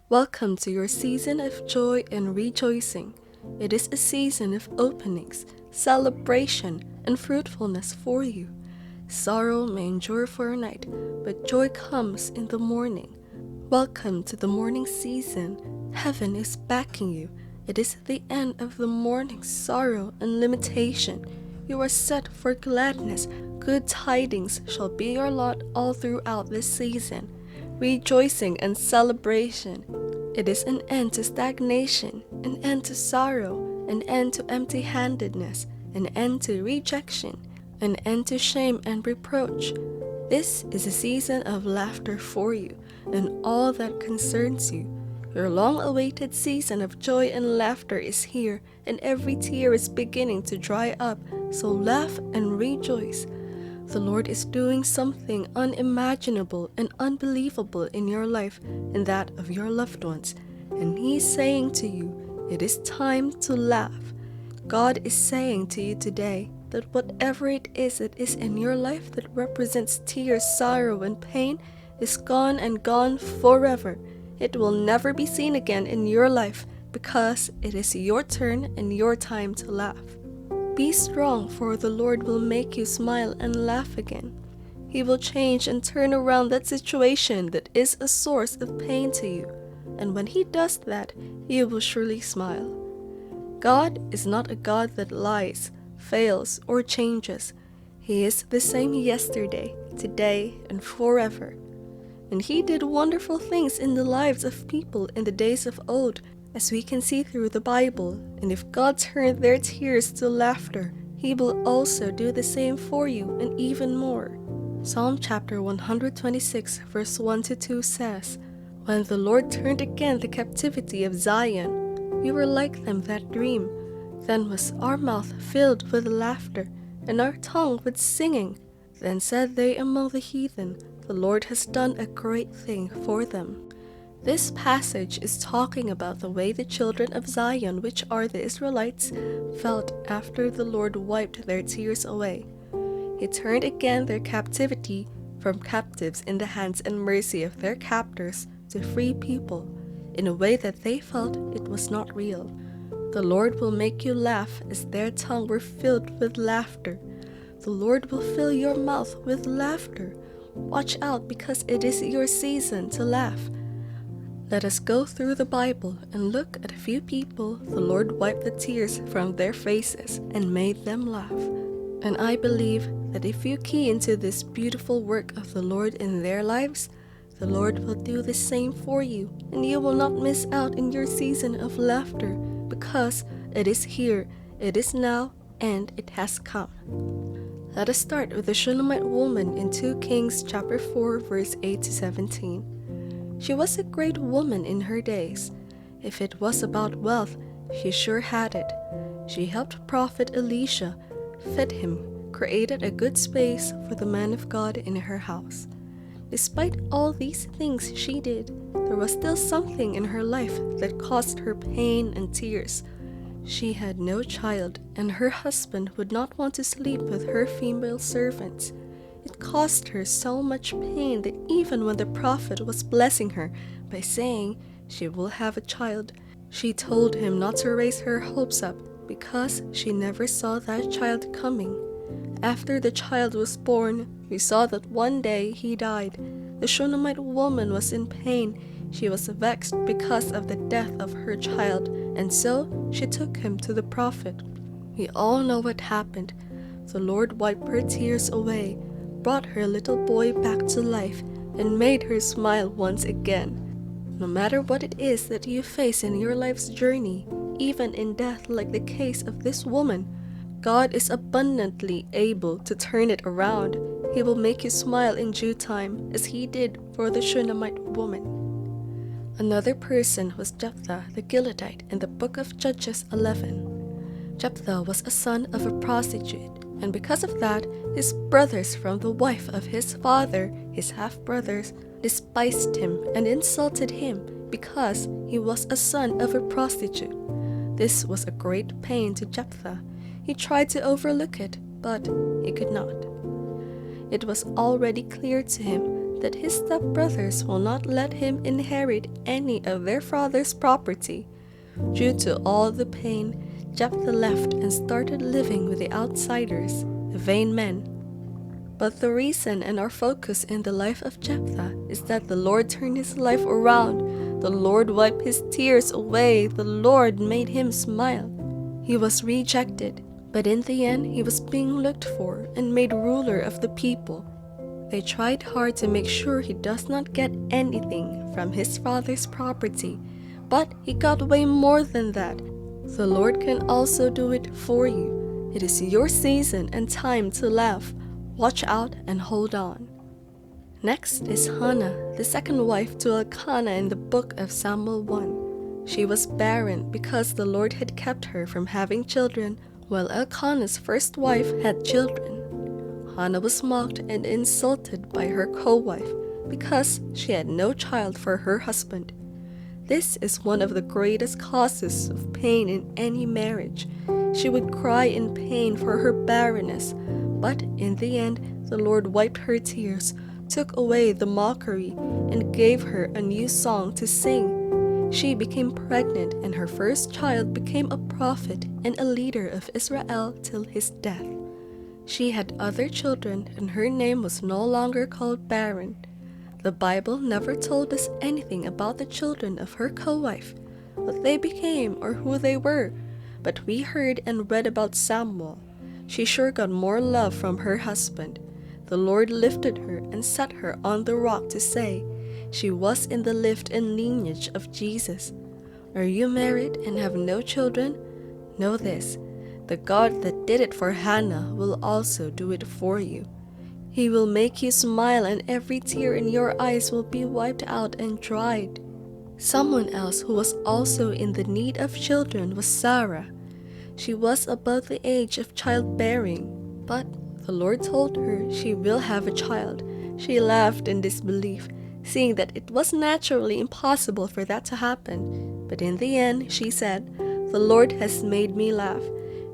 Welcome to your season of joy and rejoicing. It is a season of openings, celebration, and fruitfulness for you. Sorrow may endure for a night, but joy comes in the morning. Welcome to the morning season. Heaven is backing you. It is the end of the morning sorrow and limitation. You are set for gladness. Good tidings shall be your lot all throughout this season. Rejoicing and celebration. It is an end to stagnation, an end to sorrow, an end to empty handedness, an end to rejection, an end to shame and reproach. This is a season of laughter for you and all that concerns you. Your long-awaited season of joy and laughter is here, and every tear is beginning to dry up, so laugh and rejoice. The Lord is doing something unimaginable and unbelievable in your life and that of your loved ones, and He's saying to you, it is time to laugh. God is saying to you today that whatever it is that is in your life that represents tears, sorrow, and pain is gone and gone forever. It will never be seen again in your life because it is your turn and your time to laugh. Be strong, for the Lord will make you smile and laugh again. He will change and turn around that situation that is a source of pain to you, and when He does that, you will surely smile. God is not a God that lies, fails, or changes. He is the same yesterday, today, and forever. And He did wonderful things in the lives of people in the days of old, as we can see through the Bible. And if God turned their tears to laughter, He will also do the same for you and even more. Psalm chapter 126 verse 1-2 says, "When the Lord turned again the captivity of Zion, we were like them that dream. Then was our mouth filled with laughter, and our tongue with singing. Then said they among the heathen, the Lord has done a great thing for them." This passage is talking about the way the children of Zion, which are the Israelites, felt after the Lord wiped their tears away. He turned again their captivity from captives in the hands and mercy of their captors to free people, in a way that they felt it was not real. The Lord will make you laugh as their tongue were filled with laughter. The Lord will fill your mouth with laughter. Watch out, because it is your season to laugh. Let us go through the Bible and look at a few people the Lord wiped the tears from their faces and made them laugh. And I believe that if you key into this beautiful work of the Lord in their lives, the Lord will do the same for you, and you will not miss out in your season of laughter, because it is here, it is now, and it has come. Let us start with the Shunammite woman in 2 Kings chapter 4 verse 8-17. She was a great woman in her days. If it was about wealth, she sure had it. She helped Prophet Elisha, fed him, created a good space for the man of God in her house. Despite all these things she did, there was still something in her life that caused her pain and tears. She had no child, and her husband would not want to sleep with her female servants. It caused her so much pain that even when the prophet was blessing her by saying she will have a child, she told him not to raise her hopes up because she never saw that child coming. After the child was born, we saw that one day he died. The Shunammite woman was in pain. She was vexed because of the death of her child, and so she took him to the prophet. We all know what happened. The Lord wiped her tears away, brought her little boy back to life, and made her smile once again. No matter what it is that you face in your life's journey, even in death like the case of this woman, God is abundantly able to turn it around. He will make you smile in due time, as He did for the Shunammite woman. Another person was Jephthah the Gileadite in the book of Judges 11. Jephthah was a son of a prostitute, and because of that, his brothers from the wife of his father, his half-brothers, despised him and insulted him because he was a son of a prostitute. This was a great pain to Jephthah. He tried to overlook it, but he could not. It was already clear to him that his stepbrothers will not let him inherit any of their father's property. Due to all the pain, Jephthah left and started living with the outsiders, the vain men. But the reason and our focus in the life of Jephthah is that the Lord turned his life around. The Lord wiped his tears away. The Lord made him smile. He was rejected, but in the end he was being looked for and made ruler of the people. They tried hard to make sure he does not get anything from his father's property, but he got way more than that. The Lord can also do it for you. It is your season and time to laugh. Watch out and hold on. Next is Hannah, the second wife to Elkanah in the book of Samuel 1. She was barren because the Lord had kept her from having children, while Elkanah's first wife had children. Hannah was mocked and insulted by her co-wife because she had no child for her husband. This is one of the greatest causes of pain in any marriage. She would cry in pain for her barrenness, but in the end, the Lord wiped her tears, took away the mockery, and gave her a new song to sing. She became pregnant, and her first child became a prophet and a leader of Israel till his death. She had other children, and her name was no longer called barren. The Bible never told us anything about the children of her co-wife, what they became or who they were, but we heard and read about Samuel. She sure got more love from her husband. The Lord lifted her and set her on the rock to say, she was in the lift and lineage of Jesus. Are you married and have no children? Know this, the God that did it for Hannah will also do it for you. He will make you smile and every tear in your eyes will be wiped out and dried. Someone else who was also in the need of children was Sarah. She was above the age of childbearing, but the Lord told her she will have a child. She laughed in disbelief, seeing that it was naturally impossible for that to happen. But in the end, she said, "The Lord has made me laugh."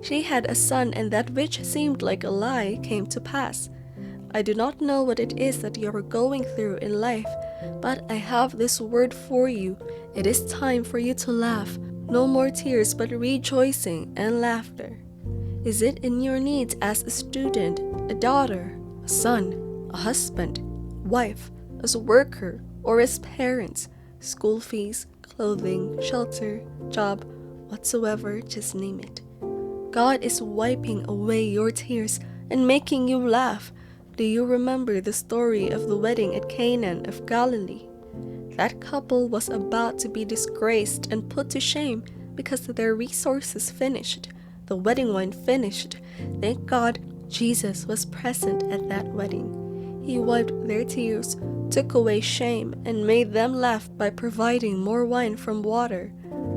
She had a son, and that which seemed like a lie came to pass. I do not know what it is that you are going through in life, but I have this word for you. It is time for you to laugh. No more tears, but rejoicing and laughter. Is it in your needs as a student, a daughter, a son, a husband, wife, as a worker, or as parents? School fees, clothing, shelter, job, whatsoever, just name it. God is wiping away your tears and making you laugh. Do you remember the story of the wedding at Cana of Galilee? That couple was about to be disgraced and put to shame because their resources finished. The wedding wine finished. Thank God Jesus was present at that wedding. He wiped their tears, took away shame, and made them laugh by providing more wine from water.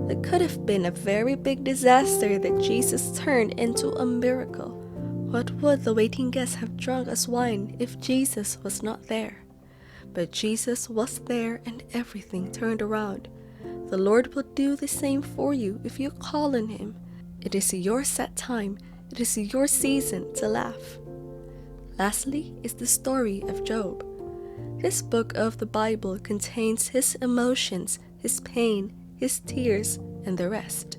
It could have been a very big disaster that Jesus turned into a miracle. What would the waiting guests have drunk as wine if Jesus was not there? But Jesus was there and everything turned around. The Lord will do the same for you if you call on Him. It is your set time. It is your season to laugh. Lastly is the story of Job. This book of the Bible contains his emotions, his pain, his tears, and the rest.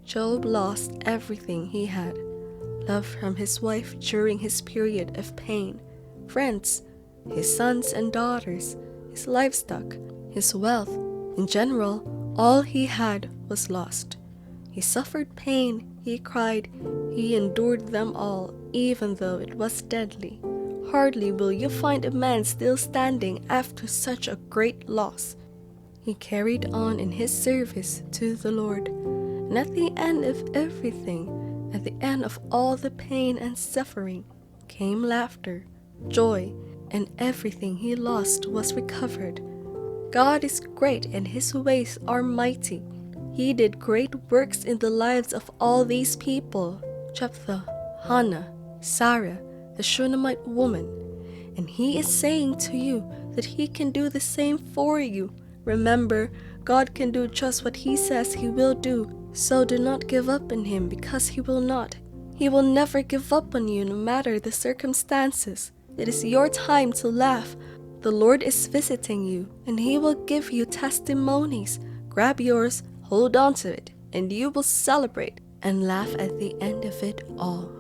Job lost everything he had. Love from his wife during his period of pain, friends, his sons and daughters, his livestock, his wealth. In general, all he had was lost. He suffered pain, he cried, he endured them all, even though it was deadly. Hardly will you find a man still standing after such a great loss. He carried on in his service to the Lord, and at the end of everything, at the end of all the pain and suffering, came laughter, joy, and everything he lost was recovered. God is great and His ways are mighty. He did great works in the lives of all these people, Jephthah, Hannah, Sarah, the Shunammite woman. And He is saying to you that He can do the same for you. Remember, God can do just what He says He will do. So do not give up on Him, because He will not. He will never give up on you no matter the circumstances. It is your time to laugh. The Lord is visiting you, and He will give you testimonies. Grab yours, hold on to it, and you will celebrate and laugh at the end of it all.